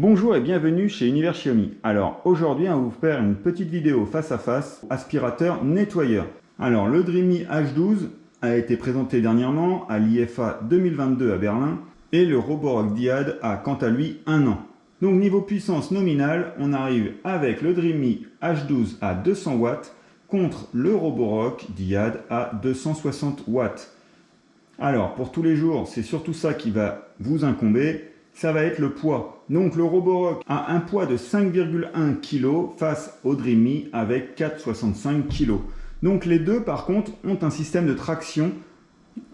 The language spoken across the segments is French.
Bonjour et bienvenue chez Univers Xiaomi. Alors aujourd'hui on va vous faire une petite vidéo face à face aspirateur nettoyeur. Alors le Dreamy H12 a été présenté dernièrement à l'IFA 2022 à Berlin et le Roborock Diad a quant à lui 1 an. Donc niveau puissance nominale, on arrive avec le Dreamy H12 à 200 watts contre le Roborock Diad à 260 watts. Alors pour tous les jours, c'est surtout ça qui va vous incomber. Ça va être le poids. Donc le Roborock a un poids de 5,1 kg face au Dreamy avec 4,65 kg. Donc les deux par contre ont un système de traction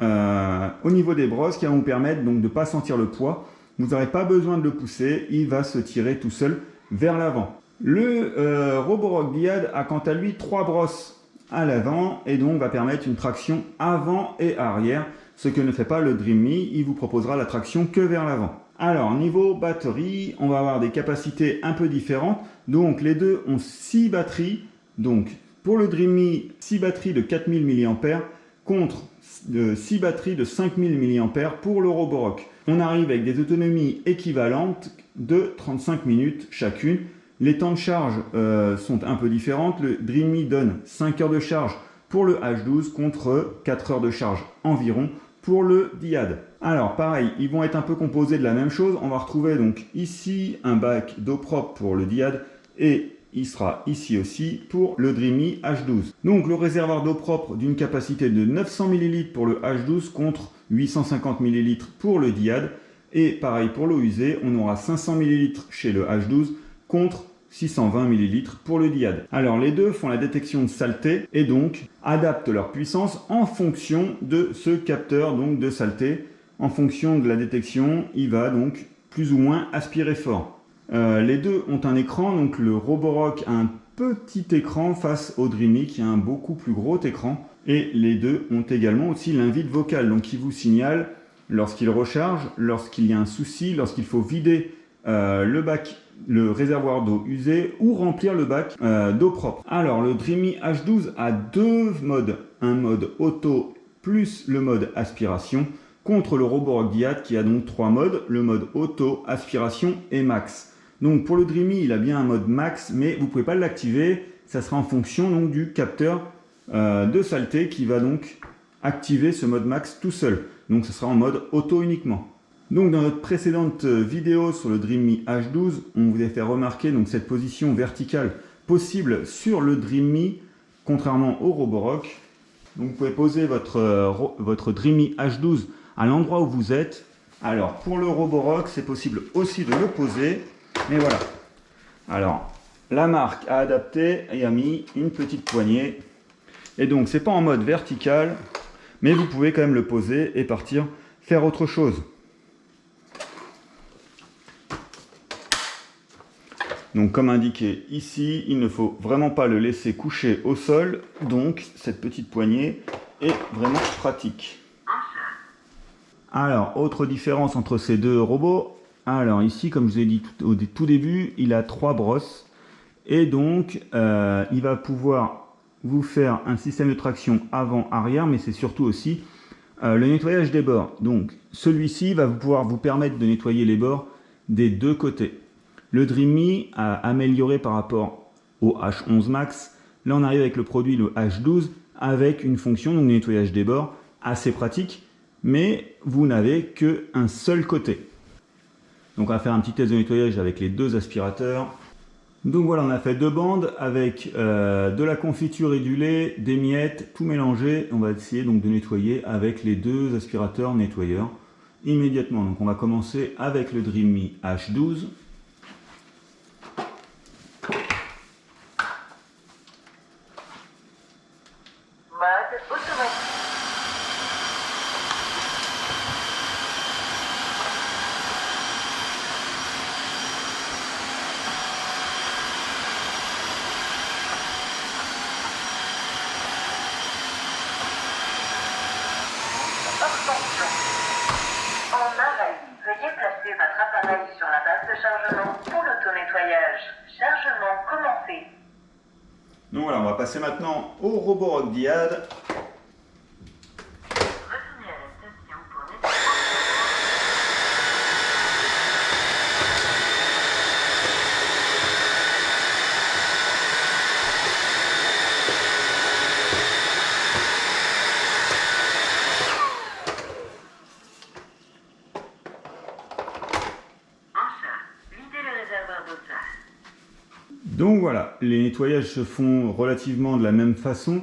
au niveau des brosses qui va vous permettre donc de ne pas sentir le poids. Vous n'aurez pas besoin de le pousser, il va se tirer tout seul vers l'avant. Le Roborock Diad a quant à lui 3 brosses à l'avant et donc va permettre une traction avant et arrière. Ce que ne fait pas le Dreamy, il vous proposera la traction que vers l'avant. Alors, niveau batterie, on va avoir des capacités un peu différentes. Donc, les deux ont 6 batteries. Donc, pour le Dreamy, 6 batteries de 4000 mAh contre 6 batteries de 5000 mAh pour le Roborock. On arrive avec des autonomies équivalentes de 35 minutes chacune. Les temps de charge sont un peu différents. Le Dreamy donne 5 heures de charge pour le H12 contre 4 heures de charge environ pour le Diad. Alors pareil, ils vont être un peu composés de la même chose. On va retrouver donc ici un bac d'eau propre pour le Diad et il sera ici aussi pour le Dreamy H12. Donc le réservoir d'eau propre d'une capacité de 900 ml pour le H12 contre 850 ml pour le Diad. Et pareil pour l'eau usée, on aura 500 ml chez le H12 contre 620 ml pour le Diad. Alors les deux font la détection de saleté et donc adaptent leur puissance en fonction de ce capteur donc de saleté. En fonction de la détection, il va donc plus ou moins aspirer fort. Les deux ont un écran, donc le Roborock a un petit écran face au Dreamy qui a un beaucoup plus gros écran. Et les deux ont également aussi l'invite vocale, donc qui vous signale lorsqu'il recharge, lorsqu'il y a un souci, lorsqu'il faut vider le réservoir d'eau usée ou remplir le bac d'eau propre. Alors le Dreamy H12 a 2 modes, un mode auto plus le mode aspiration contre le Roborock Diad qui a donc 3 modes, le mode auto, aspiration et max. Donc pour le Dreamy il a bien un mode max mais vous ne pouvez pas l'activer, ça sera en fonction donc du capteur de saleté qui va donc activer ce mode max tout seul. Donc ce sera en mode auto uniquement. Donc dans notre précédente vidéo sur le Dreamy H12, on vous a fait remarquer donc cette position verticale possible sur le Dreamy, contrairement au Roborock. Donc vous pouvez poser votre Dreamy H12 à l'endroit où vous êtes. Alors pour le Roborock, c'est possible aussi de le poser, mais voilà. Alors la marque a adapté et a mis une petite poignée. Et donc c'est pas en mode vertical, mais vous pouvez quand même le poser et partir faire autre chose. Donc comme indiqué ici, il ne faut vraiment pas le laisser coucher au sol, donc cette petite poignée est vraiment pratique. Alors, autre différence entre ces deux robots, alors ici, comme je vous ai dit au tout début, il a 3 brosses, et donc il va pouvoir vous faire un système de traction avant-arrière, mais c'est surtout aussi le nettoyage des bords. Donc celui-ci va pouvoir vous permettre de nettoyer les bords des deux côtés. Le Dreamy a amélioré par rapport au H11 Max. Là, on arrive avec le produit, le H12, avec une fonction de nettoyage des bords assez pratique, mais vous n'avez qu'un seul côté. Donc, on va faire un petit test de nettoyage avec les 2 aspirateurs. Donc voilà, on a fait 2 bandes avec de la confiture et du lait, des miettes, tout mélangé. On va essayer donc de nettoyer avec les 2 aspirateurs nettoyeurs immédiatement. Donc, on va commencer avec le Dreamy H12. Mode automatique. Hors fonction. En aval, veuillez placer votre appareil sur la base de chargement pour l'auto-nettoyage. Chargement commencé. Donc voilà, on va passer maintenant au Roborock Diad. Retournez à la station pour nettoyer. Donc voilà, les nettoyages se font relativement de la même façon.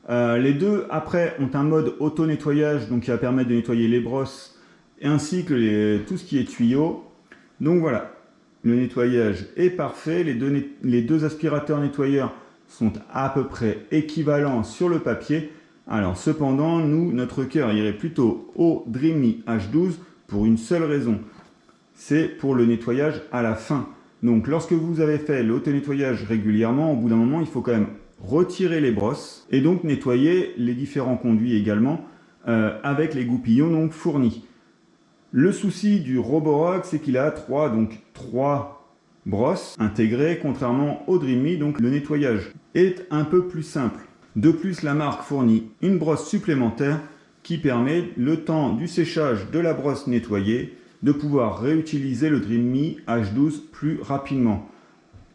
Les deux, après, ont un mode auto-nettoyage, donc qui va permettre de nettoyer les brosses, ainsi que tout ce qui est tuyaux. Donc voilà, le nettoyage est parfait. Les deux aspirateurs nettoyeurs sont à peu près équivalents sur le papier. Alors cependant, notre cœur irait plutôt au Dreamy H12 pour une seule raison. C'est pour le nettoyage à la fin. Donc lorsque vous avez fait l'auto-nettoyage régulièrement, au bout d'un moment, il faut quand même retirer les brosses et donc nettoyer les différents conduits également avec les goupillons donc fournis. Le souci du Roborock, c'est qu'il a trois brosses intégrées, contrairement au Dreamy, donc le nettoyage est un peu plus simple. De plus, la marque fournit une brosse supplémentaire qui permet, le temps du séchage de la brosse nettoyée, de pouvoir réutiliser le Dreamy H12 plus rapidement.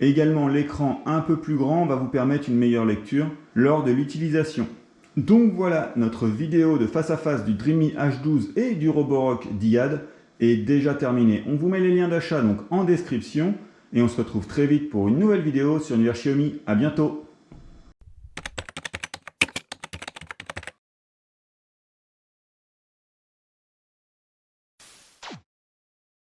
Également, l'écran un peu plus grand va vous permettre une meilleure lecture lors de l'utilisation. Donc voilà, notre vidéo de face à face du Dreamy H12 et du Roborock Diad est déjà terminée. On vous met les liens d'achat donc en description et on se retrouve très vite pour une nouvelle vidéo sur Univers Xiaomi. À bientôt.